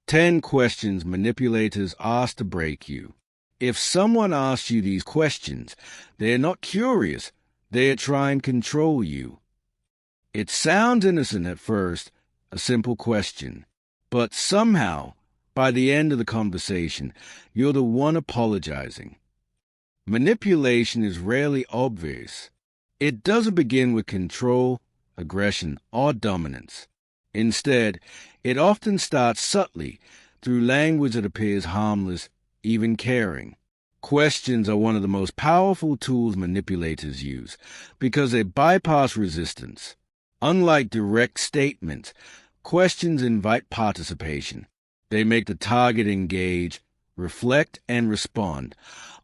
10 questions manipulators ask to break you. If someone asks you these questions, they're not curious. They're trying to control you. It sounds innocent at first, a simple question. But somehow, by the end of the conversation, you're the one apologizing. Manipulation is rarely obvious. It doesn't begin with control, aggression, or dominance. Instead, it often starts subtly, through language that appears harmless, even caring. Questions are one of the most powerful tools manipulators use because they bypass resistance. Unlike direct statements, questions invite participation. They make the target engage, reflect, and respond,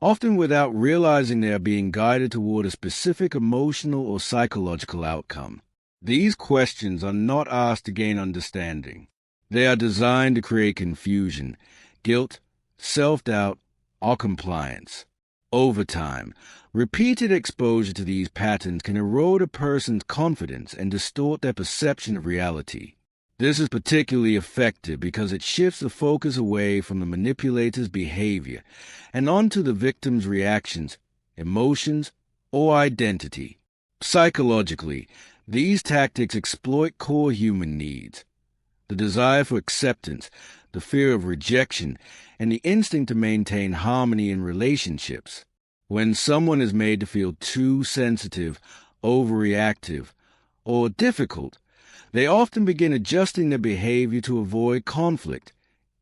often without realizing they are being guided toward a specific emotional or psychological outcome. These questions are not asked to gain understanding. They are designed to create confusion, guilt, self-doubt, or compliance. Over time, repeated exposure to these patterns can erode a person's confidence and distort their perception of reality. This is particularly effective because it shifts the focus away from the manipulator's behavior and onto the victim's reactions, emotions, or identity. Psychologically, these tactics exploit core human needs: the desire for acceptance, the fear of rejection, and the instinct to maintain harmony in relationships. When someone is made to feel too sensitive, overreactive, or difficult, they often begin adjusting their behavior to avoid conflict,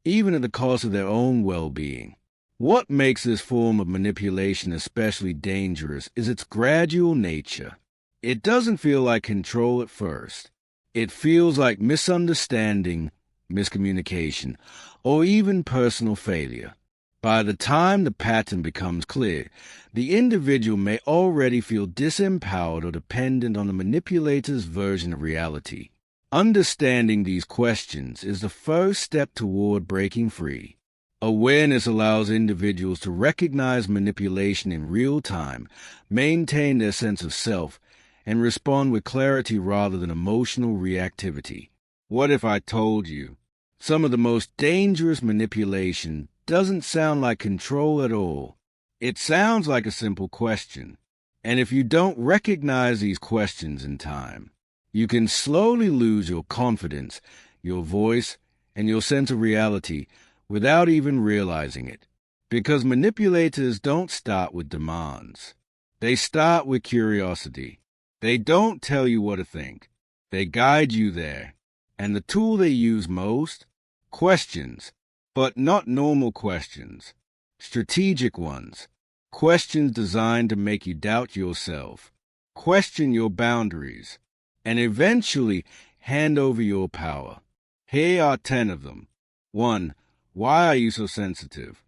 even at the cost of their own well-being. What makes this form of manipulation especially dangerous is its gradual nature. It doesn't feel like control at first. It feels like misunderstanding, miscommunication, or even personal failure. By the time the pattern becomes clear, the individual may already feel disempowered or dependent on the manipulator's version of reality. Understanding these questions is the first step toward breaking free. Awareness allows individuals to recognize manipulation in real time, maintain their sense of self, and respond with clarity rather than emotional reactivity. What if I told you some of the most dangerous manipulation doesn't sound like control at all? It sounds like a simple question. And if you don't recognize these questions in time, you can slowly lose your confidence, your voice, and your sense of reality without even realizing it. Because manipulators don't start with demands. They start with curiosity. They don't tell you what to think. They guide you there. And the tool they use most? Questions. But not normal questions. Strategic ones. Questions designed to make you doubt yourself, question your boundaries, and eventually hand over your power. Here are 10 of them. 1. Why are you so sensitive?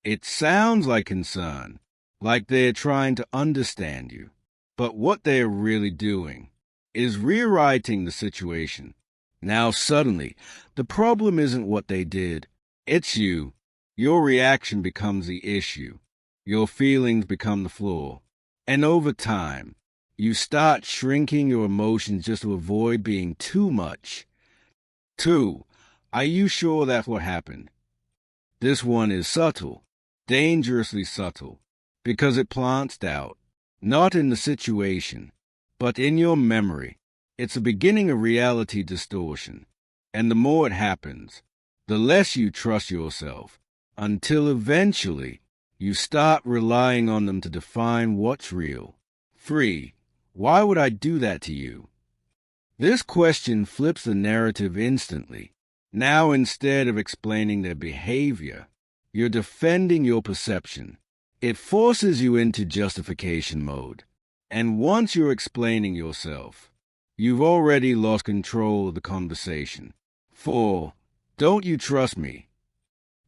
It sounds like concern, like they're trying to understand you. But what they're really doing is rewriting the situation. Now suddenly, the problem isn't what they did. It's you. Your reaction becomes the issue. Your feelings become the flaw. And over time, you start shrinking your emotions just to avoid being too much. 2. Are you sure that's what happened? This one is subtle, dangerously subtle, because it plants doubt. Not in the situation, but in your memory. It's the beginning of reality distortion. And the more it happens, the less you trust yourself, until eventually you start relying on them to define what's real. 3. Why would I do that to you? This question flips the narrative instantly. Now, instead of explaining their behavior, you're defending your perception. It forces you into justification mode. And once you're explaining yourself, you've already lost control of the conversation. 4. Don't you trust me?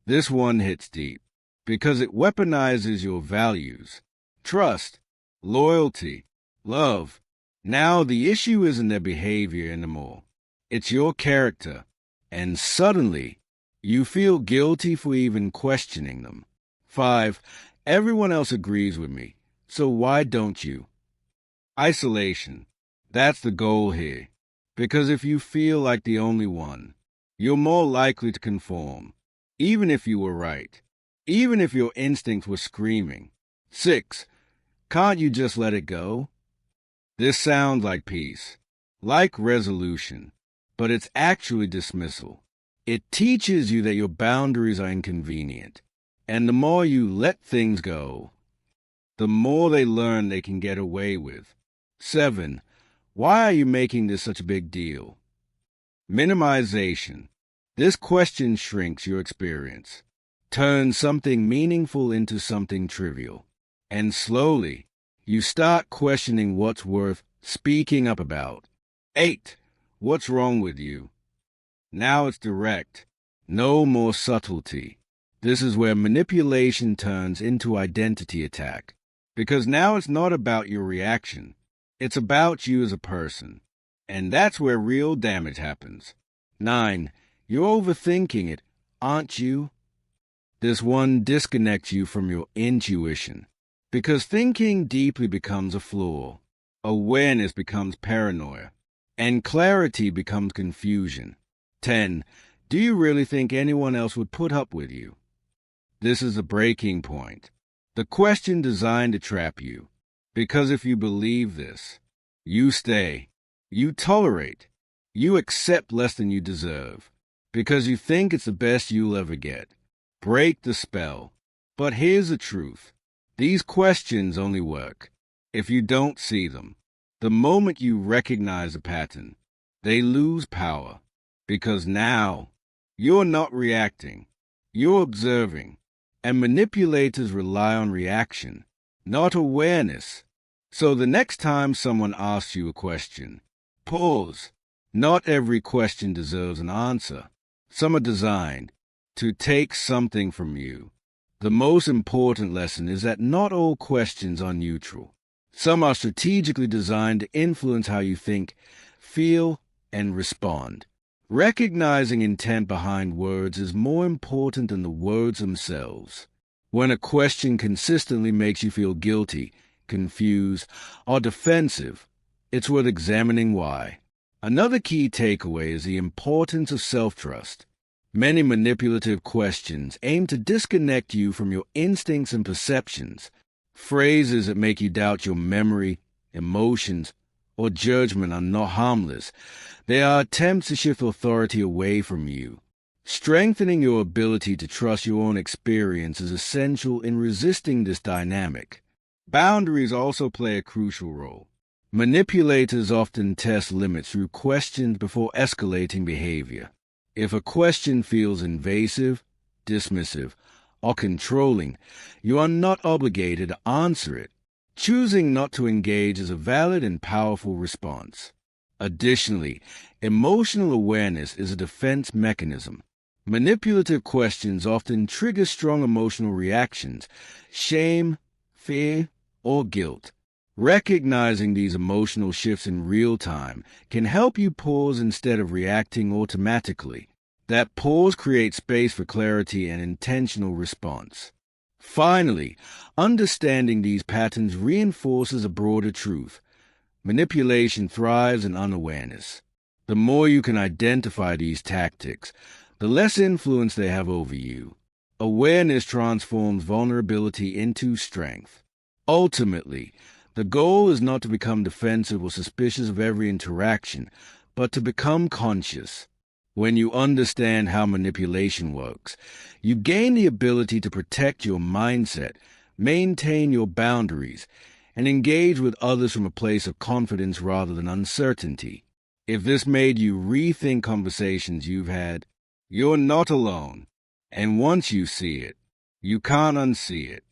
This one hits deep because it weaponizes your values. Trust, loyalty, love. Now the issue isn't their behavior anymore. It's your character. And suddenly, you feel guilty for even questioning them. 5. Everyone else agrees with me, so why don't you? Isolation. That's the goal here. Because if you feel like the only one, you're more likely to conform, even if you were right, even if your instincts were screaming. 6. Can't you just let it go? This sounds like peace, like resolution, but it's actually dismissal. It teaches you that your boundaries are inconvenient, and the more you let things go, the more they learn they can get away with. 7. Why are you making this such a big deal? Minimization. This question shrinks your experience, turns something meaningful into something trivial, and slowly, you start questioning what's worth speaking up about. 8. What's wrong with you? Now it's direct. No more subtlety. This is where manipulation turns into identity attack. Because now it's not about your reaction. It's about you as a person. And that's where real damage happens. 9. You're overthinking it, aren't you? This one disconnects you from your intuition. Because thinking deeply becomes a flaw. Awareness becomes paranoia. And clarity becomes confusion. 10. Do you really think anyone else would put up with you? This is a breaking point. The question designed to trap you. Because if you believe this, you stay. You tolerate. You accept less than you deserve. Because you think it's the best you'll ever get. Break the spell. But here's the truth. These questions only work if you don't see them. The moment you recognize a pattern, they lose power. Because now, you're not reacting. You're observing. And manipulators rely on reaction, not awareness. So the next time someone asks you a question, pause. Not every question deserves an answer. Some are designed to take something from you. The most important lesson is that not all questions are neutral. Some are strategically designed to influence how you think, feel, and respond. Recognizing intent behind words is more important than the words themselves. When a question consistently makes you feel guilty, confused, or defensive, it's worth examining why. Another key takeaway is the importance of self-trust. Many manipulative questions aim to disconnect you from your instincts and perceptions. Phrases that make you doubt your memory, emotions, or judgment are not harmless. They are attempts to shift authority away from you. Strengthening your ability to trust your own experience is essential in resisting this dynamic. Boundaries also play a crucial role. Manipulators often test limits through questions before escalating behavior. If a question feels invasive, dismissive, or controlling, you are not obligated to answer it. Choosing not to engage is a valid and powerful response. Additionally, emotional awareness is a defense mechanism. Manipulative questions often trigger strong emotional reactions, shame, fear, or guilt. Recognizing these emotional shifts in real time can help you pause instead of reacting automatically. That pause creates space for clarity and intentional response. Finally, understanding these patterns reinforces a broader truth. Manipulation thrives in unawareness. The more you can identify these tactics, the less influence they have over you. Awareness transforms vulnerability into strength. Ultimately, the goal is not to become defensive or suspicious of every interaction, but to become conscious. When you understand how manipulation works, you gain the ability to protect your mindset, maintain your boundaries, and engage with others from a place of confidence rather than uncertainty. If this made you rethink conversations you've had, you're not alone. And once you see it, you can't unsee it.